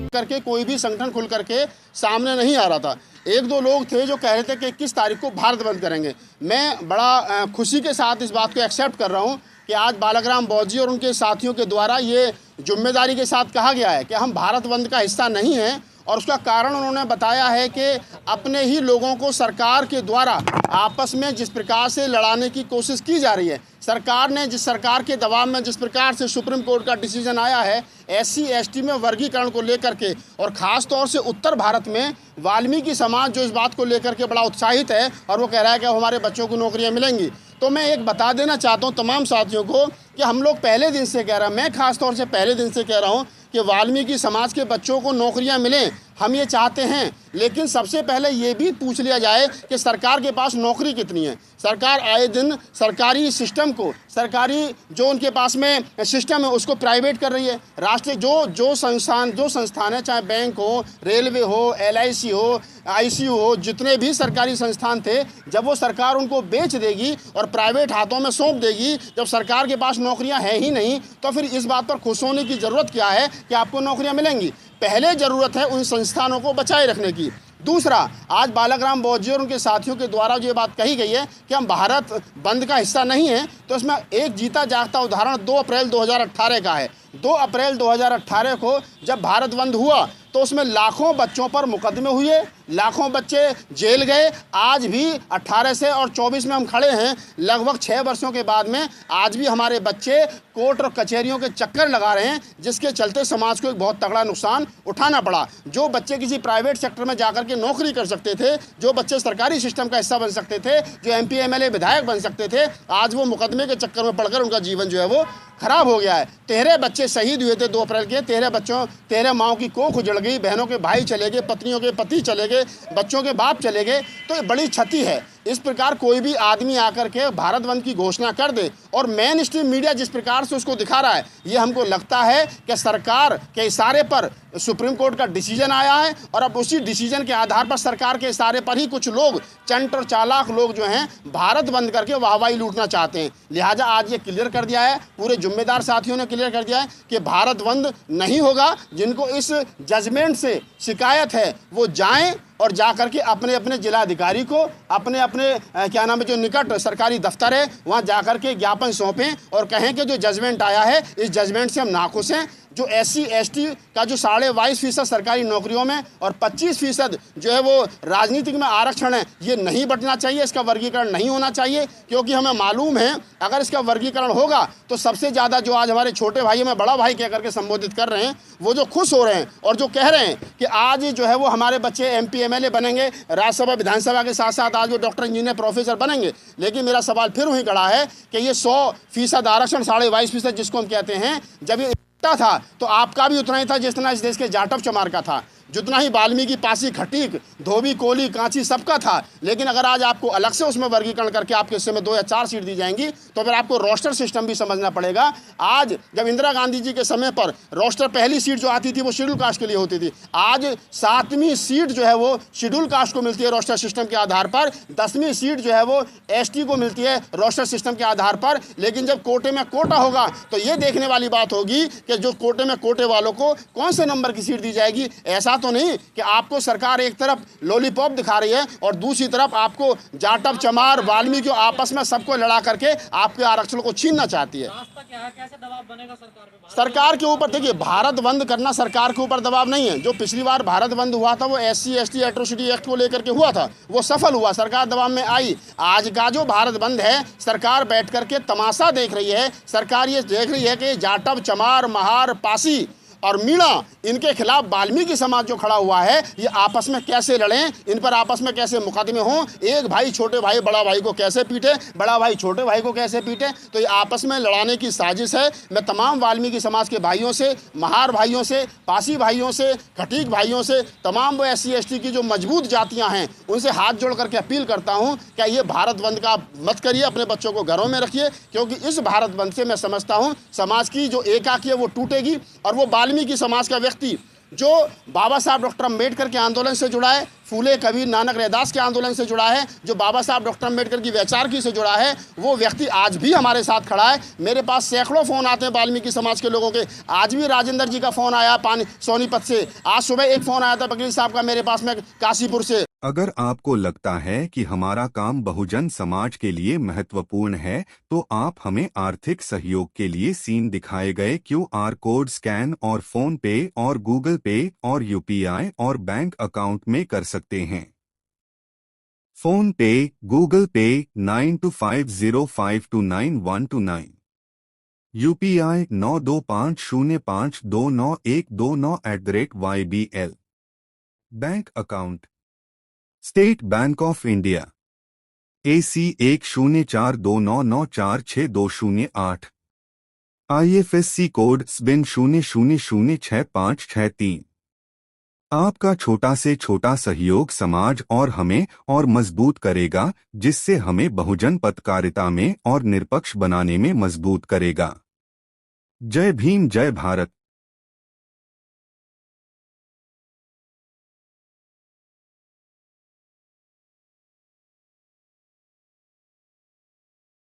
करके कोई भी संगठन खुल करके सामने नहीं आ रहा था। एक दो लोग थे जो कह रहे थे कि 21 तारीख को भारत बंद करेंगे। मैं बड़ा खुशी के साथ इस बात को एक्सेप्ट कर रहा हूँ कि आज बालाग्राम बौद्ध और उनके साथियों के द्वारा ये जिम्मेदारी के साथ कहा गया है कि हम भारत बंद का हिस्सा नहीं हैं, और उसका कारण उन्होंने बताया है कि अपने ही लोगों को सरकार के द्वारा आपस में जिस प्रकार से लड़ाने की कोशिश की जा रही है, सरकार ने जिस सरकार के दबाव में जिस प्रकार से सुप्रीम कोर्ट का डिसीजन आया है SC ST में वर्गीकरण को लेकर के, और ख़ास तौर से उत्तर भारत में वाल्मीकि समाज जो इस बात को लेकर के बड़ा उत्साहित है और वो कह रहा है कि हमारे बच्चों को नौकरियां मिलेंगी। तो मैं एक बता देना चाहता हूं तमाम साथियों को कि हम लोग पहले दिन से कह रहे हैं, मैं ख़ास तौर से पहले दिन से कह रहा हूं कि वाल्मीकि समाज के बच्चों को नौकरियां मिलें, हम ये चाहते हैं। लेकिन सबसे पहले ये भी पूछ लिया जाए कि सरकार के पास नौकरी कितनी है। सरकार आए दिन सरकारी सिस्टम को, सरकारी जो उनके पास में सिस्टम है उसको प्राइवेट कर रही है। राष्ट्रीय जो संस्थान है, चाहे बैंक हो, रेलवे हो, LIC हो, ICU हो, जितने भी सरकारी संस्थान थे, जब वो सरकार उनको बेच देगी और प्राइवेट हाथों में सौंप देगी, जब सरकार के पास नौकरियां हैं ही नहीं, तो फिर इस बात पर खुश होने की ज़रूरत क्या है कि आपको नौकरियां मिलेंगी। पहले ज़रूरत है उन संस्थानों को बचाए रखने की। दूसरा, आज बालाग्राम बौद्ध और उनके साथियों के द्वारा जो ये बात कही गई है कि हम भारत बंद का हिस्सा नहीं हैं, तो इसमें एक जीता जागता उदाहरण 2 अप्रैल 2018 का है। 2 अप्रैल 2018 को जब भारत बंद हुआ तो उसमें लाखों बच्चों पर मुकदमे हुए, लाखों बच्चे जेल गए। आज भी 18 से और 24 में हम खड़े हैं, लगभग 6 वर्षों के बाद में आज भी हमारे बच्चे कोर्ट और कचहरियों के चक्कर लगा रहे हैं, जिसके चलते समाज को एक बहुत तगड़ा नुकसान उठाना पड़ा। जो बच्चे किसी प्राइवेट सेक्टर में जाकर के नौकरी कर सकते थे, जो बच्चे सरकारी सिस्टम का हिस्सा बन सकते थे, जो MP MLA विधायक बन सकते थे, आज वो मुकदमे के चक्कर में पड़कर उनका जीवन जो है वो खराब हो गया है। 13 बच्चे शहीद हुए थे 2 अप्रैल के। 13 माओं की कोख उजड़ गई, बहनों के भाई चले गए, पत्नियों के पति चले गए, बच्चों के बाप चले गए। तो ये बड़ी क्षति है। इस प्रकार कोई भी आदमी आकर के भारत बंद की घोषणा कर दे और मेन स्ट्रीम मीडिया जिस प्रकार से उसको दिखा रहा है, ये हमको लगता है कि सरकार के इशारे पर सुप्रीम कोर्ट का डिसीजन आया है और अब उसी डिसीजन के आधार पर सरकार के इशारे पर ही कुछ लोग, चंट और चालाक लोग जो हैं, भारत बंद करके वाहवाही लूटना चाहते हैं। लिहाजा आज ये क्लियर कर दिया है, पूरे जिम्मेदार साथियों ने क्लियर कर दिया है कि भारत बंद नहीं होगा। जिनको इस जजमेंट से शिकायत है वो जाएं और जा करके अपने अपने जिलाधिकारी को, अपने अपने क्या नाम है, जो निकट सरकारी दफ्तर है वहाँ जा करके ज्ञापन सौंपें और कहें कि जो जजमेंट आया है इस जजमेंट से हम नाखुश हैं। जो SC ST का जो 22.5% सरकारी नौकरियों में और 25% जो है वो राजनीतिक में आरक्षण है, ये नहीं बंटना चाहिए, इसका वर्गीकरण नहीं होना चाहिए। क्योंकि हमें मालूम है अगर इसका वर्गीकरण होगा तो सबसे ज़्यादा जो आज हमारे छोटे भाई हमें बड़ा भाई कह करके संबोधित कर रहे हैं, वो जो खुश हो रहे हैं और जो कह रहे हैं कि आज जो है वो हमारे बच्चे MP MLA बनेंगे, राज्यसभा विधानसभा के साथ साथ आज वो डॉक्टर, इंजीनियर, प्रोफेसर बनेंगे। लेकिन मेरा सवाल फिर वहीं खड़ा है कि ये 100% आरक्षण, 22.5% जिसको हम कहते हैं, जब ये था तो आपका भी उतना ही था जितना इस देश के जाटव चमार का था, जितना ही वाल्मीकि, पासी, खटीक, धोबी, कोली, कांची सबका था। लेकिन अगर आज आपको अलग से उसमें वर्गीकरण करके आपके हिस्से में 2 या 4 सीट दी जाएंगी तो फिर आपको रोस्टर सिस्टम भी समझना पड़ेगा। आज जब इंदिरा गांधी जी के समय पर रोस्टर, पहली सीट जो आती थी वो शेड्यूल कास्ट के लिए होती थी, आज 7वीं सीट जो है वो शेड्यूल कास्ट को मिलती है रोस्टर सिस्टम के आधार पर, 10वीं सीट जो है वो ST को मिलती है रोस्टर सिस्टम के आधार पर। लेकिन जब कोटे में कोटा होगा तो ये देखने वाली बात होगी कि जो कोटे में कोटे वालों को कौन से नंबर की सीट दी जाएगी। ऐसा तो नहीं कि आपको सरकार एक तरफ लॉलीपॉप दिखा रही है और दूसरी तरफ आपको जाटव, चमार, वाल्मीकि आपस में सबको लड़ा करके आपके आरक्षण को छीनना चाहती है। कैसे दबाव बनेगा सरकार के ऊपर? देखिए, भारत बंद करना सरकार के ऊपर दबाव नहीं है। जो पिछली बार भारत बंद हुआ था वो SC ST एट्रोसिटी एक्ट को लेकर के हुआ था, वो सफल हुआ, सरकार दबाव में आई। आज का जो भारत बंद है, सरकार बैठ करके तमाशा देख रही है। सरकार ये देख रही है कि जाटव, चमार, महार, पासी और मीणा, इनके खिलाफ वाल्मीकि समाज जो खड़ा हुआ है, ये आपस में कैसे लड़ें, इन पर आपस में कैसे मुकदमे हों, एक भाई छोटे भाई बड़ा भाई को कैसे पीटे, बड़ा भाई छोटे भाई को कैसे पीटे। तो ये आपस में लड़ाने की साजिश है। मैं तमाम वाल्मीकि समाज के भाइयों से, महार भाइयों से, पासी भाइयों से, खटीक भाइयों से, तमाम वो SC ST की जो मजबूत जातियाँ हैं, उनसे हाथ जोड़ करके अपील करता हूँ क्या ये भारत बंद का मत करिए, अपने बच्चों को घरों में रखिए। क्योंकि इस भारत बंद से मैं समझता हूँ समाज की जो एकाकी है वो टूटेगी और वो वाल्मीकि समाज का व्यक्ति जो बाबा साहब डॉक्टर अम्बेडकर के आंदोलन से जुड़ा है, फूले कबीर नानक रैदास के आंदोलन से जुड़ा है, जो बाबा साहब डॉक्टर अम्बेडकर की वैचारिकी से जुड़ा है, वो व्यक्ति आज भी हमारे साथ खड़ा है। मेरे पास सैकड़ों फ़ोन आते हैं वाल्मीकि समाज के लोगों के। आज भी राजेंद्र जी का फ़ोन आया सोनीपत से, आज सुबह एक फ़ोन आया था वकील साहब का मेरे पास में काशीपुर से। अगर आपको लगता है कि हमारा काम बहुजन समाज के लिए महत्वपूर्ण है, तो आप हमें आर्थिक सहयोग के लिए सीन दिखाए गए QR कोड स्कैन और फोन पे और गूगल पे और UPI और बैंक अकाउंट में कर सकते हैं। फोन पे, गूगल पे 9250529129, UPI 9250529129 bank account state bank of India AC 104299462008, IFSC code SBIN 00066563। आपका छोटा से छोटा सहयोग समाज और हमें और मजबूत करेगा, जिससे हमें बहुजन पत्रकारिता में और निष्पक्ष बनाने में मजबूत करेगा। जय भीम, जय भारत।